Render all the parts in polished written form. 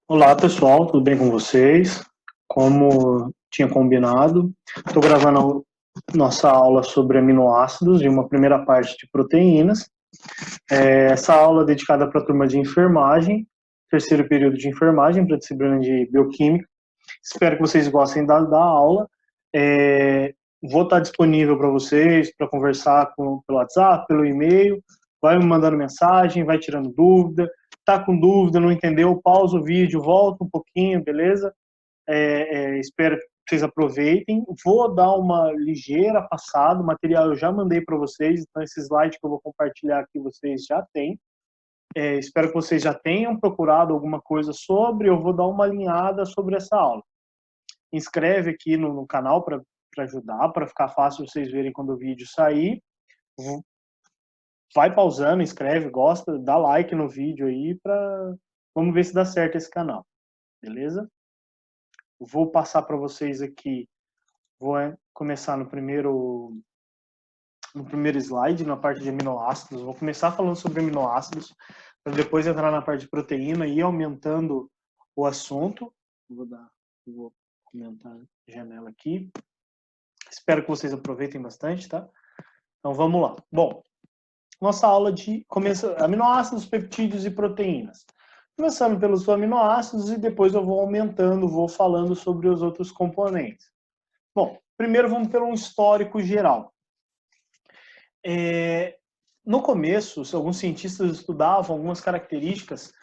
Olá pessoal, tudo bem com vocês? Como tinha combinado, estou gravando nossa aula sobre aminoácidos e uma primeira parte de proteínas. Essa aula é dedicada para a turma de enfermagem, terceiro período de enfermagem, para a disciplina de bioquímica. Espero que vocês gostem da aula. Vou estar disponível para vocês, para conversar pelo WhatsApp, pelo e-mail. Vai me mandando mensagem, vai tirando dúvida. Tá com dúvida, não entendeu? Pausa o vídeo, volta um pouquinho, beleza? Espero que vocês aproveitem. Vou dar uma ligeira passada, o material eu já mandei para vocês, então esse slide que eu vou compartilhar aqui vocês já têm. Espero que vocês já tenham procurado alguma coisa sobre, eu vou dar uma alinhada sobre essa aula. Inscreve aqui no canal para ajudar, para ficar fácil vocês verem quando o vídeo sair. Vai pausando, inscreve, gosta, dá like no vídeo aí para vamos ver se dá certo esse canal, beleza? Vou passar para vocês aqui, vou começar no primeiro slide, na parte de aminoácidos. Vou começar falando sobre aminoácidos, para depois entrar na parte de proteína e ir aumentando o assunto. Vou comentar a janela aqui. Espero que vocês aproveitem bastante, tá? Então vamos lá. Bom, nossa aula de aminoácidos, peptídeos e proteínas. Começando pelos aminoácidos e depois eu vou aumentando, vou falando sobre os outros componentes. Bom, primeiro vamos pelo histórico geral. No começo, alguns cientistas estudavam algumas características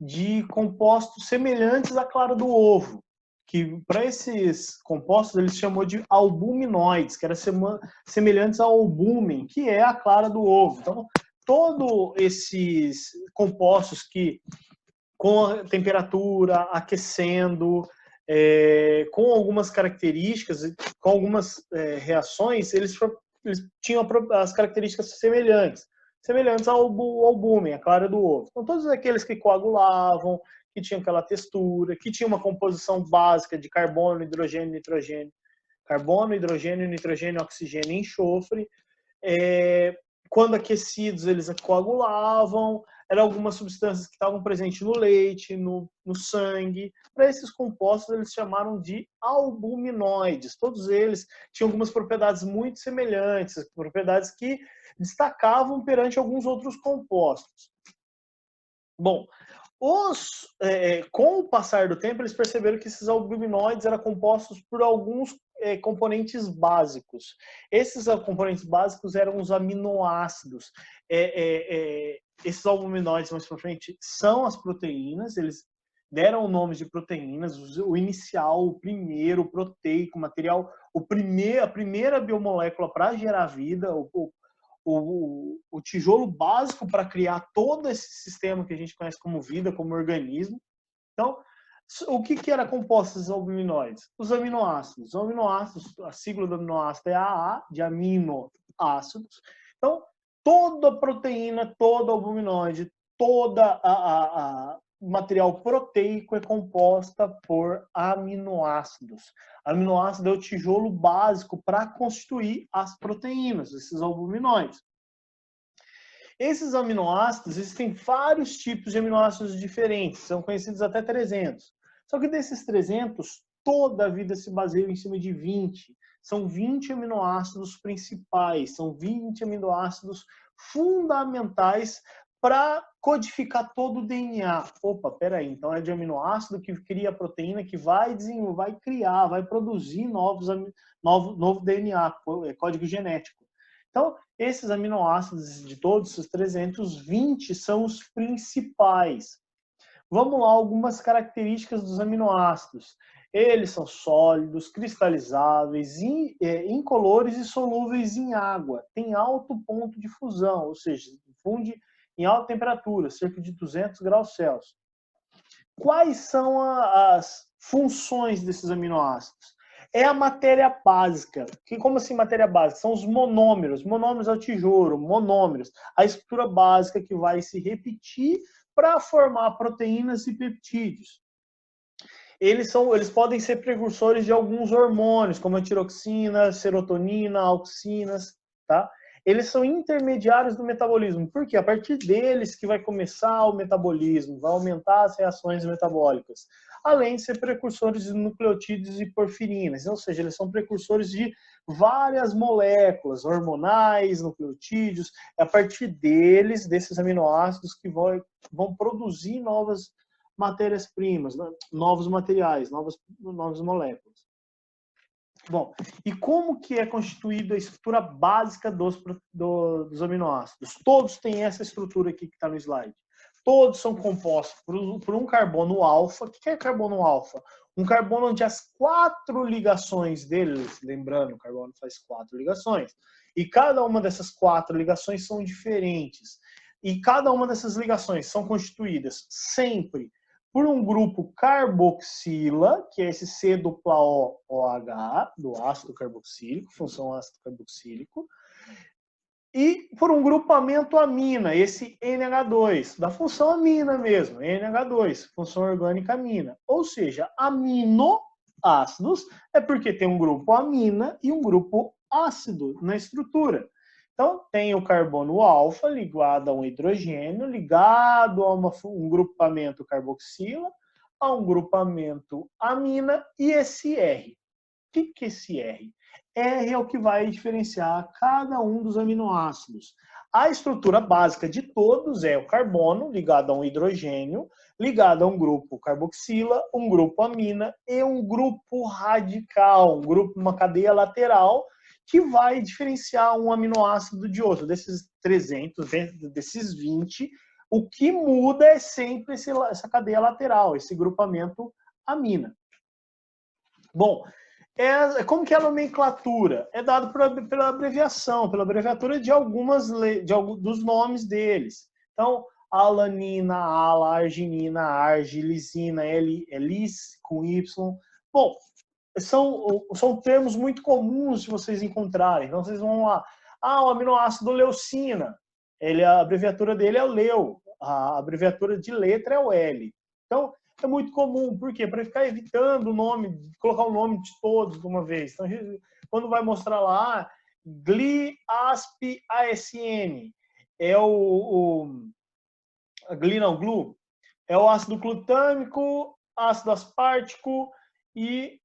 de compostos semelhantes à clara do ovo, que para esses compostos eles chamou de albuminoides, que eram semelhantes ao albúmen, que é a clara do ovo. Então, todos esses compostos que com a temperatura, aquecendo, com algumas características, com algumas reações, eles tinham as características semelhantes ao albúmen, a clara do ovo. Então, todos aqueles que coagulavam, que tinham aquela textura, que tinham uma composição básica de carbono, hidrogênio, nitrogênio, carbono, hidrogênio, nitrogênio, oxigênio e enxofre. Quando aquecidos, eles coagulavam. Eram algumas substâncias que estavam presentes no leite, no sangue. Para esses compostos, eles chamaram de albuminoides. Todos eles tinham algumas propriedades muito semelhantes, propriedades que destacavam perante alguns outros compostos. Bom, com o passar do tempo, eles perceberam que esses albuminoides eram compostos por alguns componentes básicos. Esses componentes básicos eram os aminoácidos. Esses albuminoides, mais para frente, são as proteínas. Eles deram o nome de proteínas. O inicial, o primeiro, o proteico, o material, a primeira biomolécula para gerar vida, o tijolo básico para criar todo esse sistema que a gente conhece como vida, como organismo. Então, o que era composto esses albuminoides? Os aminoácidos. Os aminoácidos, a sigla do aminoácido é AA, de aminoácidos. Então, toda proteína, todo albuminoide, toda material proteico é composta por aminoácidos. Aminoácido é o tijolo básico para constituir as proteínas, esses albuminoides. Esses aminoácidos, existem vários tipos de aminoácidos diferentes, são conhecidos até 300. Só que desses 300, toda a vida se baseia em cima de 20. São 20 aminoácidos principais, são 20 aminoácidos fundamentais para codificar todo o DNA. Opa, peraí, então é de aminoácido que cria a proteína que vai criar, vai produzir novo DNA, código genético. Então, esses aminoácidos de todos os 320 são os principais. Vamos lá, algumas características dos aminoácidos. Eles são sólidos, cristalizáveis, incolores e solúveis em água. Tem alto ponto de fusão, ou seja, funde em alta temperatura, cerca de 200 graus Celsius. Quais são as funções desses aminoácidos? É a matéria básica. Como assim matéria básica? São os monômeros. Monômeros é o tijolo, monômeros. A estrutura básica que vai se repetir para formar proteínas e peptídeos. Eles podem ser precursores de alguns hormônios, como a tiroxina, serotonina, auxinas, tá? eles são intermediários do metabolismo. Por quê? A partir deles que vai começar o metabolismo, vai aumentar as reações metabólicas. Além de ser precursores de nucleotídeos e porfirinas, ou seja, eles são precursores de várias moléculas hormonais, nucleotídeos. É a partir deles, desses aminoácidos, que vão produzir novas matérias-primas, novos materiais, novas moléculas. Bom, e como que é constituída a estrutura básica dos aminoácidos? Todos têm essa estrutura aqui que está no slide. Todos são compostos por um carbono alfa. O que é carbono alfa? Um carbono onde as 4 ligações deles, lembrando, o carbono faz 4 ligações, e cada uma dessas 4 ligações são diferentes. E cada uma dessas ligações são constituídas sempre por um grupo carboxila, que é esse C-O-OH, do ácido carboxílico, função ácido carboxílico, e por um grupamento amina, esse NH2, da função amina mesmo, NH2, função orgânica amina. Ou seja, aminoácidos é porque tem um grupo amina e um grupo ácido na estrutura. Então, tem o carbono alfa ligado a um hidrogênio, ligado a um grupamento carboxila, a um grupamento amina e esse R. O que é esse R? R é o que vai diferenciar cada um dos aminoácidos. A estrutura básica de todos é o carbono ligado a um hidrogênio, ligado a um grupo carboxila, um grupo amina e um grupo radical, uma cadeia lateral, que vai diferenciar um aminoácido de outro. Desses 300, desses 20, o que muda é sempre essa cadeia lateral, esse grupamento amina. Bom, como que é a nomenclatura? É dado pela abreviação, pela abreviatura de dos nomes deles. Então, alanina, ala, arginina, argilisina, elis com Y. Bom, são termos muito comuns de vocês encontrarem. Então, vocês vão lá. O aminoácido leucina. A abreviatura dele é o leu. A abreviatura de letra é o L. Então, é muito comum. Por quê? Para ficar evitando o nome, colocar o nome de todos de uma vez. Então, quando vai mostrar lá, GLI-ASP-ASN é GLI, é o ácido glutâmico, ácido aspartico e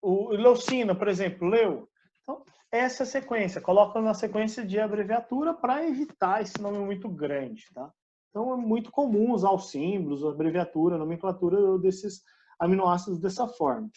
o leucina, por exemplo, leu. Então, essa é a sequência. Coloca na sequência de abreviatura para evitar esse nome muito grande, tá? Então, é muito comum usar os símbolos, a abreviatura, a nomenclatura desses aminoácidos dessa forma.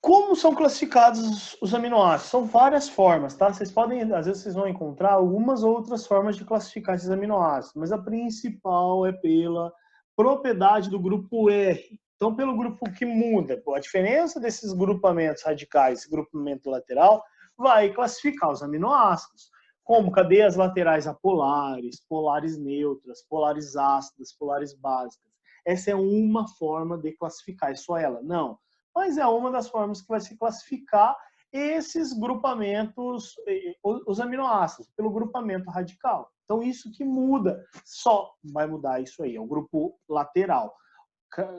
Como são classificados os aminoácidos? São várias formas, tá? Vocês podem, às vezes, vocês vão encontrar algumas outras formas de classificar esses aminoácidos, mas a principal é pela propriedade do grupo R. Então, pelo grupo que muda, a diferença desses grupamentos radicais, esse grupamento lateral, vai classificar os aminoácidos, como cadeias laterais apolares, polares neutras, polares ácidas, polares básicas. Essa é uma forma de classificar, é só ela? Não. Mas é uma das formas que vai se classificar esses grupamentos, os aminoácidos, pelo grupamento radical. Então, isso que muda, só vai mudar isso aí, é o grupo lateral.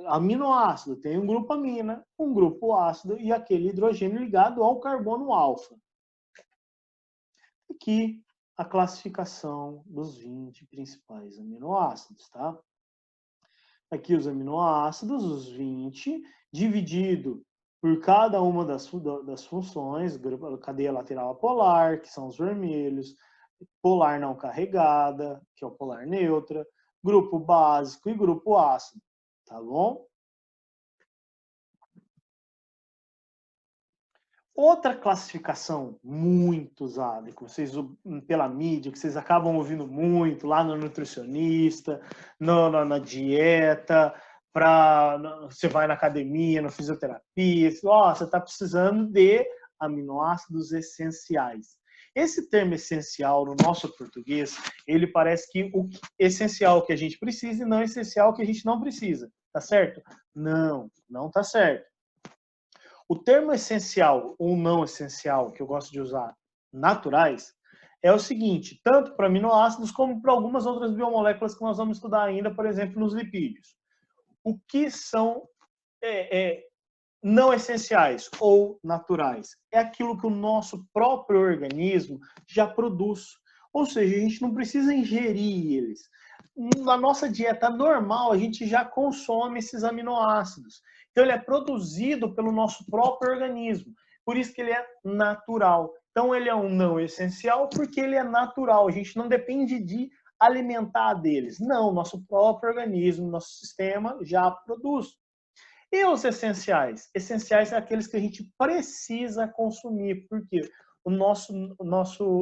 Aminoácido tem um grupo amina, um grupo ácido e aquele hidrogênio ligado ao carbono alfa. Aqui a classificação dos 20 principais aminoácidos, tá? Aqui os aminoácidos, os 20, dividido por cada uma das funções, cadeia lateral apolar, que são os vermelhos, polar não carregada, que é o polar neutra, grupo básico e grupo ácido, tá bom? Outra classificação muito usada, que vocês, pela mídia, que vocês acabam ouvindo muito lá no nutricionista, na dieta, você vai na academia, na fisioterapia, você está precisando de aminoácidos essenciais. Esse termo essencial, no nosso português, ele parece que o essencial que a gente precisa e não essencial que a gente não precisa. Tá certo? Não, não tá certo. O termo essencial ou não essencial, que eu gosto de usar, naturais, é o seguinte, tanto para aminoácidos como para algumas outras biomoléculas que nós vamos estudar ainda, por exemplo, nos lipídios. O que são não essenciais ou naturais? É aquilo que o nosso próprio organismo já produz. Ou seja, a gente não precisa ingerir eles. Na nossa dieta normal, a gente já consome esses aminoácidos. Então, ele é produzido pelo nosso próprio organismo. Por isso que ele é natural. Então, ele é um não essencial porque ele é natural. A gente não depende de alimentar deles. Não, nosso próprio organismo, nosso sistema já produz. E os essenciais? Essenciais são aqueles que a gente precisa consumir, porque o nosso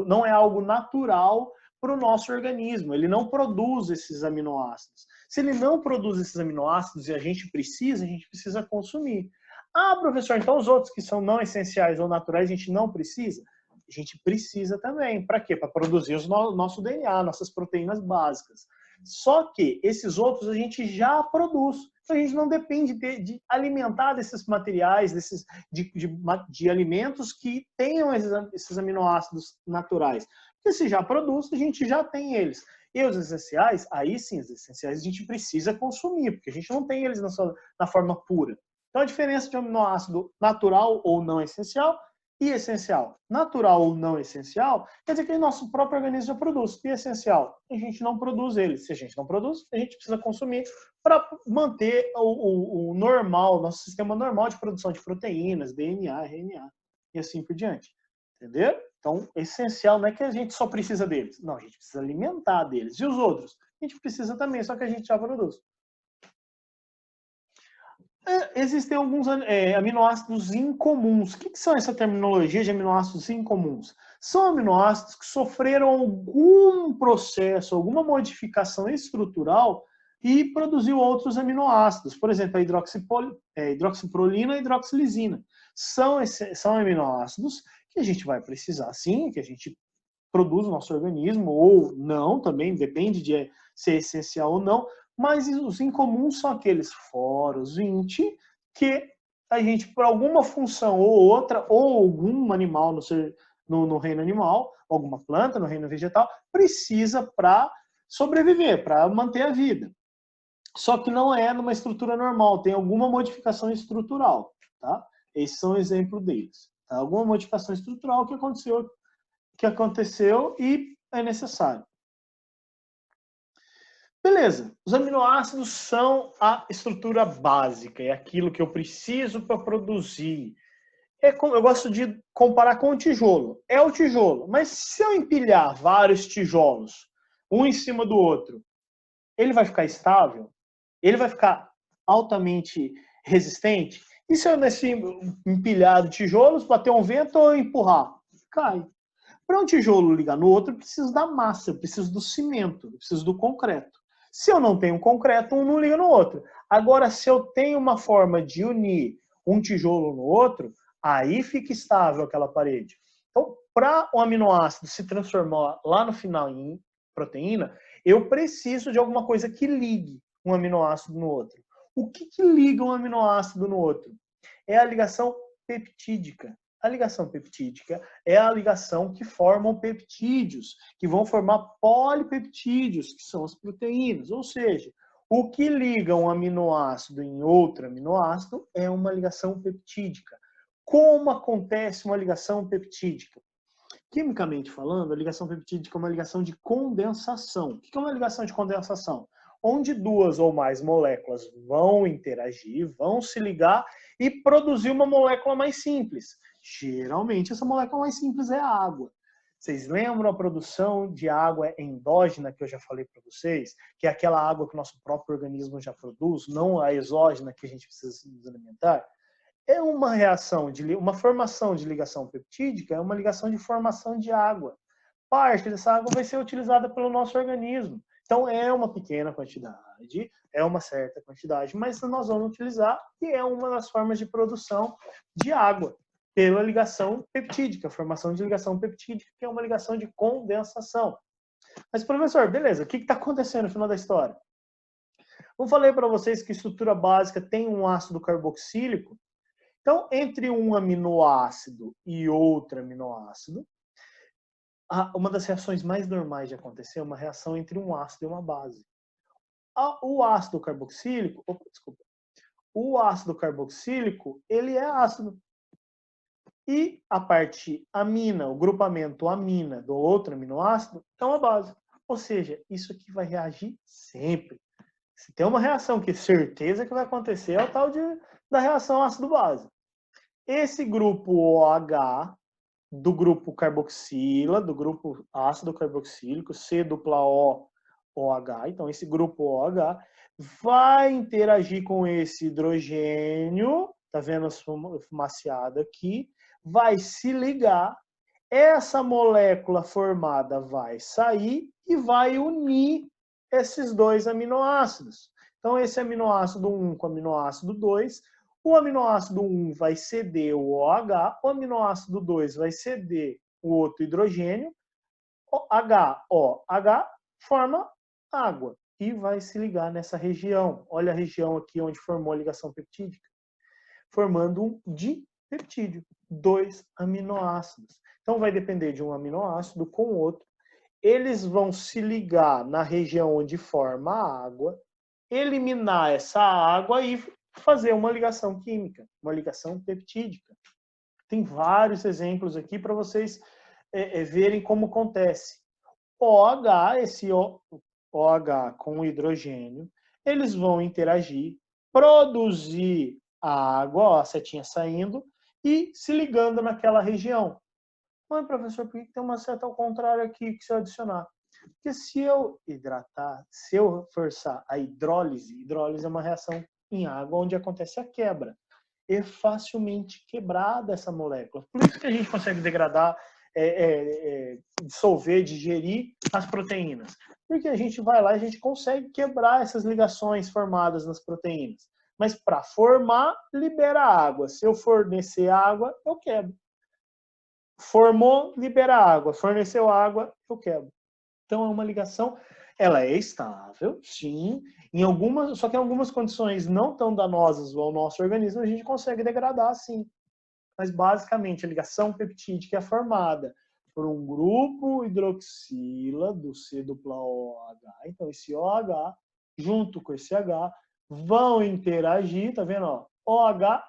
não é algo natural para o nosso organismo. Ele não produz esses aminoácidos. Se ele não produz esses aminoácidos e a gente precisa consumir. Ah, professor, então os outros que são não essenciais ou naturais a gente não precisa? A gente precisa também. Para quê? Para produzir o nosso DNA, nossas proteínas básicas. Só que esses outros a gente já produz. Então a gente não depende de alimentar desses materiais, de alimentos que tenham esses aminoácidos naturais. Porque se já produz, a gente já tem eles. E os essenciais, aí sim, os essenciais a gente precisa consumir, porque a gente não tem eles na forma pura. Então a diferença de um aminoácido natural ou não essencial e essencial. Natural ou não essencial, quer dizer que o nosso próprio organismo já produz. E essencial, a gente não produz ele. Se a gente não produz, a gente precisa consumir para manter o normal, nosso sistema normal de produção de proteínas, DNA, RNA e assim por diante. Entendeu? Então, essencial não é que a gente só precisa deles. Não, a gente precisa alimentar deles. E os outros? A gente precisa também, só que a gente já produz. Existem alguns aminoácidos incomuns. O que são essa terminologia de aminoácidos incomuns? São aminoácidos que sofreram algum processo, alguma modificação estrutural e produziu outros aminoácidos. Por exemplo, a hidroxiprolina e hidroxilisina. São aminoácidos que a gente vai precisar, sim, que a gente produz no nosso organismo, ou não, também depende de ser essencial ou não, mas os incomuns são aqueles fora os 20 que a gente, por alguma função ou outra, ou algum animal no reino animal, alguma planta no reino vegetal, precisa para sobreviver, para manter a vida. Só que não é numa estrutura normal, tem alguma modificação estrutural, tá? Esses são exemplos deles. Tá? Alguma modificação estrutural que aconteceu e é necessário. Beleza, os aminoácidos são a estrutura básica, é aquilo que eu preciso para produzir. Eu gosto de comparar com o tijolo. É o tijolo, mas se eu empilhar vários tijolos, um em cima do outro, ele vai ficar estável? Ele vai ficar altamente resistente? E se eu nesse empilhar de tijolos bater um vento ou empurrar? Cai. Para um tijolo ligar no outro, eu preciso da massa, eu preciso do cimento, eu preciso do concreto. Se eu não tenho concreto, um não liga no outro. Agora, se eu tenho uma forma de unir um tijolo no outro, aí fica estável aquela parede. Então, para o aminoácido se transformar lá no final em proteína, eu preciso de alguma coisa que ligue um aminoácido no outro. O que liga um aminoácido no outro? É a ligação peptídica. A ligação peptídica é a ligação que formam peptídeos, que vão formar polipeptídeos, que são as proteínas. Ou seja, o que liga um aminoácido em outro aminoácido é uma ligação peptídica. Como acontece uma ligação peptídica? Quimicamente falando, a ligação peptídica é uma ligação de condensação. O que é uma ligação de condensação? Onde duas ou mais moléculas vão interagir, vão se ligar e produzir uma molécula mais simples. Geralmente, essa molécula mais simples é a água. Vocês lembram a produção de água endógena que eu já falei para vocês? Que é aquela água que o nosso próprio organismo já produz, não a exógena que a gente precisa nos alimentar? É uma reação, uma formação de ligação peptídica, é uma ligação de formação de água. Parte dessa água vai ser utilizada pelo nosso organismo. Então, é uma pequena quantidade, é uma certa quantidade, mas nós vamos utilizar e é uma das formas de produção de água, pela ligação peptídica, formação de ligação peptídica, que é uma ligação de condensação. Mas, professor, beleza, o que está acontecendo no final da história? Eu falei para vocês que a estrutura básica tem um ácido carboxílico. Então, entre um aminoácido e outro aminoácido, uma das reações mais normais de acontecer é uma reação entre um ácido e uma base. O ácido carboxílico, desculpa, o ácido carboxílico, ele é ácido. E a parte amina, o grupamento amina do outro aminoácido, é uma base. Ou seja, isso aqui vai reagir sempre. Se tem uma reação que certeza que vai acontecer, é o tal da reação ácido-base. Esse grupo OH, do grupo carboxila, do grupo ácido carboxílico, C-O-OH, então esse grupo OH vai interagir com esse hidrogênio, tá vendo a fumaciada aqui, vai se ligar, essa molécula formada vai sair e vai unir esses dois aminoácidos. Então, esse aminoácido 1 com o aminoácido 2, o aminoácido 1 vai ceder o OH, o aminoácido 2 vai ceder o outro hidrogênio, OH forma água e vai se ligar nessa região. Olha a região aqui onde formou a ligação peptídica, formando um dipeptídeo, 2 aminoácidos. Então, vai depender de um aminoácido com o outro. Eles vão se ligar na região onde forma a água, eliminar essa água e fazer uma ligação química, uma ligação peptídica. Tem vários exemplos aqui para vocês verem como acontece. OH, esse OH com o hidrogênio, eles vão interagir, produzir a água, ó, a setinha saindo, e se ligando naquela região. Mas, professor, por que tem uma seta ao contrário aqui que se eu adicionar? Porque se eu hidratar, se eu forçar a hidrólise é uma reação em água onde acontece a quebra. É facilmente quebrada essa molécula. Por isso que a gente consegue degradar, dissolver, digerir as proteínas. Porque a gente vai lá e a gente consegue quebrar essas ligações formadas nas proteínas. Mas para formar, libera água. Se eu fornecer água, eu quebro. Formou, libera água. Forneceu água, eu quebro. Então é uma ligação, ela é estável, sim, só que em algumas condições não tão danosas ao nosso organismo, a gente consegue degradar, sim. Mas basicamente a ligação peptídica é formada por um grupo hidroxila do C-OH. Então esse OH, junto com esse H, vão interagir, tá vendo? Ó, OH,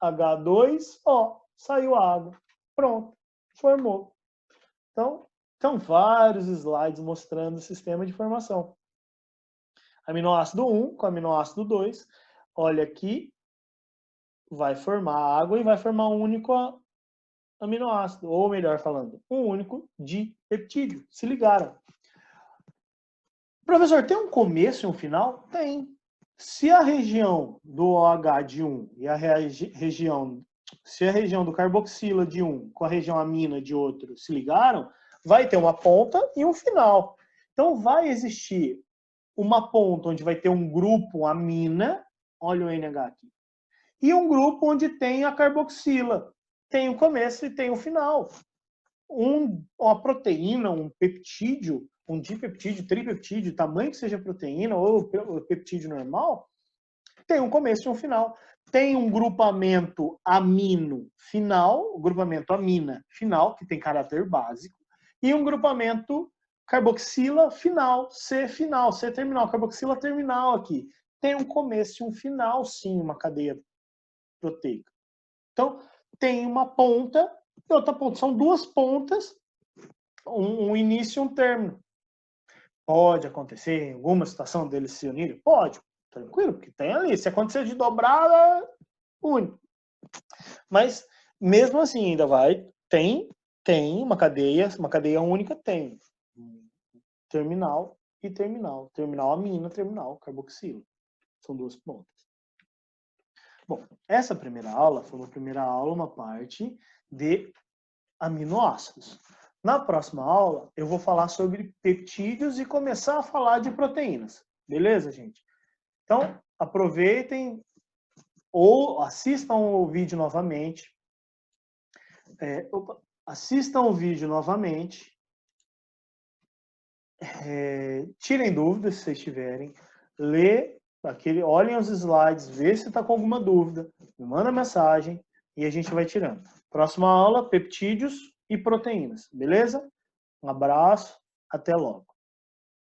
H2O, saiu água. Pronto, formou. Então, vários slides mostrando o sistema de formação. Aminoácido 1 com aminoácido 2. Olha aqui, vai formar água e vai formar um único aminoácido. Ou melhor falando, um único dipeptídeo. Se ligaram. Professor, tem um começo e um final? Tem. Se a região do OH de 1 e se a região do carboxila de um com a região amina de outro se ligaram, vai ter uma ponta e um final. Então, vai existir uma ponta onde vai ter um grupo amina, olha o NH aqui, e um grupo onde tem a carboxila. Tem o começo e tem o final. Uma proteína, um peptídeo, um dipeptídeo, tripeptídeo, tamanho que seja proteína, ou o peptídeo normal, tem um começo e um final. Tem um grupamento amino final, o grupamento amina final, que tem caráter básico, e um grupamento carboxila final, C terminal, carboxila terminal aqui. Tem um começo e um final, sim, uma cadeia proteica. Então, tem uma ponta e outra ponta. São duas pontas, um início e um término. Pode acontecer em alguma situação deles se unirem? Pode, tranquilo, porque tem ali. Se acontecer de dobrada, une. Mas, mesmo assim, ainda tem uma cadeia única, tem terminal e terminal. Terminal amina, terminal carboxila. São duas pontas. Bom, essa primeira aula foi uma parte de aminoácidos. Na próxima aula, eu vou falar sobre peptídeos e começar a falar de proteínas. Beleza, gente? Então, aproveitem ou assistam o vídeo novamente. Assistam o vídeo novamente. Tirem dúvidas se vocês tiverem. Olhem os slides, vê se está com alguma dúvida. Me manda mensagem e a gente vai tirando. Próxima aula, peptídeos e proteínas. Beleza? Um abraço, até logo.